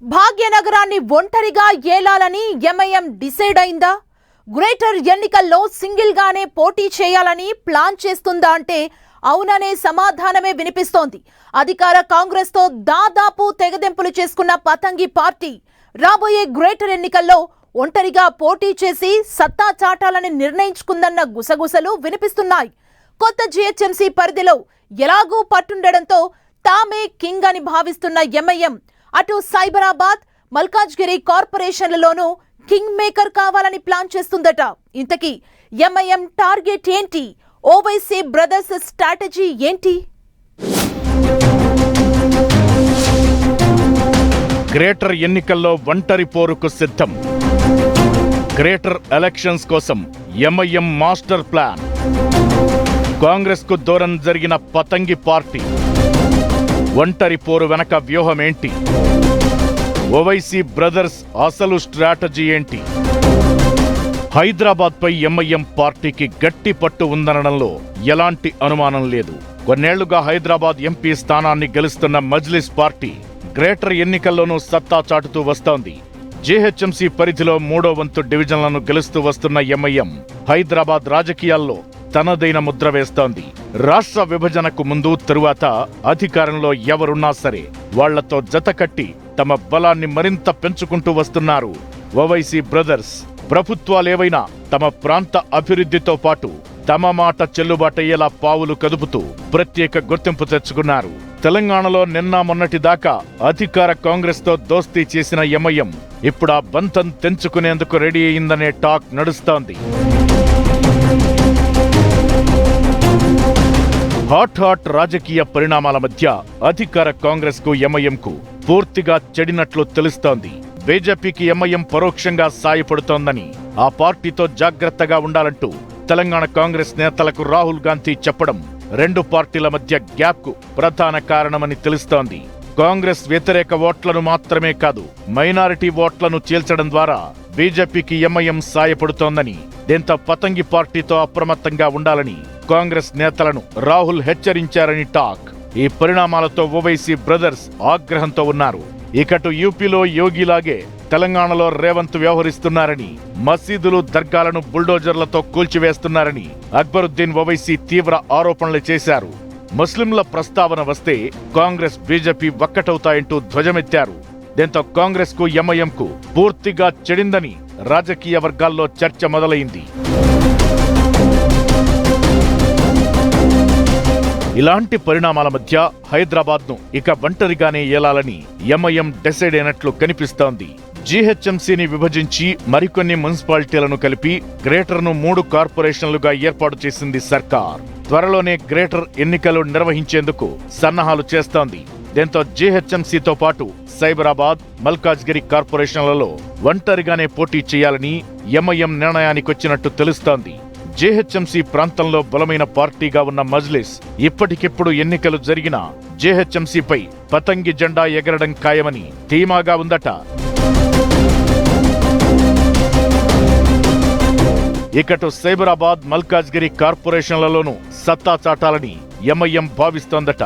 భాగ్యనగరాన్ని ఒంటరిగా ఏలాలని MIM decide అయిందా? Greater ఎన్నికల్లో సింగిల్ గానే పోటీ చేయాలని ప్లాన్ చేస్తుందా అంటే అవుననే సమాధానమే వినిపిస్తోంది. అధికార కాంగ్రెస్ తో దాదాపు తెగదెంపులు చేసుకున్న పతంగి పార్టీ రాబోయే గ్రేటర్ ఎన్నికల్లో ఒంటరిగా పోటీ చేసి సత్తా చాటాలని నిర్ణయించుకుందన్న గుసగుసలు వినిపిస్తున్నాయి. కొత్త జీహెచ్ఎంసీ పరిధిలో ఎలాగూ పట్టుండడంతో తామే కింగ్ అని భావిస్తున్న ఎంఐఎం అటు సైబరాబాద్, మల్కాజ్గిరి కార్పొరేషన్లలోనూ కింగ్ మేకర్ కావాలని ప్లాన్ చేస్తుందట. ఇంతకీ ఎంఐఎం టార్గెట్ ఏంటి? ఓవైసీ బ్రదర్స్ స్ట్రాటజీ ఏంటి? గ్రేటర్ ఎన్నికల్లో ఒంటరి పోరుకు సిద్ధం. గ్రేటర్ ఎలక్షన్స్ కోసం ఎంఐఎం మాస్టర్ ప్లాన్. కాంగ్రెస్ కు దూరం జరిగిన పతంగి పార్టీ ఒంటరి పోరు వెనక వ్యూహమేంటి? ఓవైసీ బ్రదర్స్ అసలు స్ట్రాటజీ ఏంటి? హైదరాబాద్ పై ఎంఐఎం పార్టీకి గట్టి పట్టు ఉందనడంలో ఎలాంటి అనుమానం లేదు. కొన్నేళ్లుగా హైదరాబాద్ ఎంపీ స్థానాన్ని గెలుస్తున్న మజ్లిస్ పార్టీ గ్రేటర్ ఎన్నికల్లోనూ సత్తా చాటుతూ వస్తోంది. జీహెచ్ఎంసీ పరిధిలో 3వ వంతు డివిజన్లను గెలుస్తూ వస్తున్న ఎంఐఎం హైదరాబాద్ రాజకీయాల్లో తనదైన ముద్ర వేస్తోంది. రాష్ట్ర విభజనకు ముందు తరువాత అధికారంలో ఎవరున్నా సరే వాళ్లతో జతకట్టి తమ బలాన్ని మరింత పెంచుకుంటూ వస్తున్నారు ఓవైసీ బ్రదర్స్. ప్రభుత్వాలేవైనా తమ ప్రాంత అభివృద్ధితో పాటు తమ మాట చెల్లుబాటయ్యేలా పావులు కదుపుతూ ప్రత్యేక గుర్తింపు తెచ్చుకున్నారు. తెలంగాణలో నిన్న మొన్నటి దాకా అధికార కాంగ్రెస్ తో దోస్తీ చేసిన ఎంఐఎం ఇప్పుడు ఆ బంధం తెంచుకునేందుకు రెడీ అయిందనే టాక్ నడుస్తోంది. హాట్ రాజకీయ పరిణామాల మధ్య అధికార కాంగ్రెస్ కు ఎంఐఎం కు పూర్తిగా చెడినట్లు తెలుస్తోంది. బీజేపీకి ఎంఐఎం పరోక్షంగా సాయపడుతోందని, ఆ పార్టీతో జాగ్రత్తగా ఉండాలంటూ తెలంగాణ కాంగ్రెస్ నేతలకు రాహుల్ గాంధీ చెప్పడం రెండు పార్టీల మధ్య గ్యాప్ కు ప్రధాన కారణమని తెలుస్తోంది. కాంగ్రెస్ వ్యతిరేక ఓట్లను మాత్రమే కాదు, మైనారిటీ ఓట్లను చీల్చడం ద్వారా బీజేపీకి ఎంఐఎం సాయపడుతోందని, దీంతో పతంగి పార్టీతో అప్రమత్తంగా ఉండాలని కాంగ్రెస్ నేతలను రాహుల్ హెచ్చరించారని టాక్. ఈ పరిణామాలతో ఓవైసీ బ్రదర్స్ ఆగ్రహంతో ఉన్నారు. ఇకటు యూపీలో యోగిలాగే తెలంగాణలో రేవంత్ వ్యవహరిస్తున్నారని, మసీదులు, దర్గాలను బుల్డోజర్లతో కూల్చివేస్తున్నారని అక్బరుద్దీన్ ఓవైసీ తీవ్ర ఆరోపణలు చేశారు. ముస్లింల ప్రస్తావన వస్తే కాంగ్రెస్, బీజేపీ ఒక్కటవుతాయంటూ ధ్వజమెత్తారు. దీంతో కాంగ్రెస్ కు ఎంఐఎం కు పూర్తిగా చెడిందని రాజకీయ వర్గాల్లో చర్చ మొదలైంది. ఇలాంటి పరిణామాల మధ్య హైదరాబాద్ ను ఇక ఒంటరిగానే ఏలాలని ఎంఐఎం డిసైడ్ అయినట్లు కనిపిస్తోంది. జీహెచ్ఎంసీని విభజించి మరికొన్ని మున్సిపాలిటీలను కలిపి గ్రేటర్ ను 3 కార్పొరేషన్లుగా ఏర్పాటు చేసింది సర్కార్. త్వరలోనే గ్రేటర్ ఎన్నికలు నిర్వహించేందుకు సన్నాహాలు చేస్తోంది. దీంతో జీహెచ్ఎంసీతో పాటు సైబరాబాద్, మల్కాజ్గిరి కార్పొరేషన్లలో ఒంటరిగానే పోటీ చేయాలని ఎంఐఎం నిర్ణయానికొచ్చినట్టు తెలుస్తోంది. జీహెచ్ఎంసీ ప్రాంతంలో బలమైన పార్టీగా ఉన్న మజ్లిస్ ఇప్పటికిప్పుడు ఎన్నికలు జరిగినా జీహెచ్ఎంసీపై పతంగి జెండా ఎగరడం ఖాయమని ధీమాగా ఉందట. ఇకటు సైబరాబాద్, మల్కాజ్గిరి కార్పొరేషన్లలోనూ సత్తా చాటాలని ఎంఐఎం భావిస్తోందట.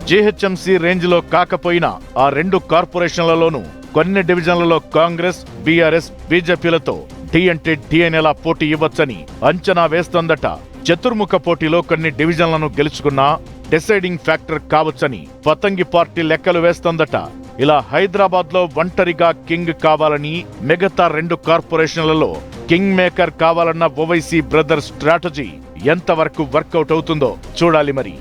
జీహెచ్ఎంసీ రేంజ్లో కాకపోయినా ఆ 2 కార్పొరేషన్లలోనూ కొన్ని డివిజన్లలో కాంగ్రెస్, బీఆర్ఎస్, బీజేపీలతో టీ అంటే టీ అనేలా పోటీ ఇవ్వచ్చని అంచనా వేస్తోందట. చతుర్ముఖ పోటీలో కొన్ని డివిజన్లను గెలుచుకున్నా డిసైడింగ్ ఫ్యాక్టర్ కావచ్చని పతంగి పార్టీ లెక్కలు వేస్తోందట. ఇలా హైదరాబాద్ లో ఒంటరిగా కింగ్ కావాలని, మిగతా 2 కార్పొరేషన్లలో కింగ్ మేకర్ కావాలన్న ఓవైసీ బ్రదర్స్ స్ట్రాటజీ ఎంతవరకు వర్కౌట్ అవుతుందో చూడాలి మరి.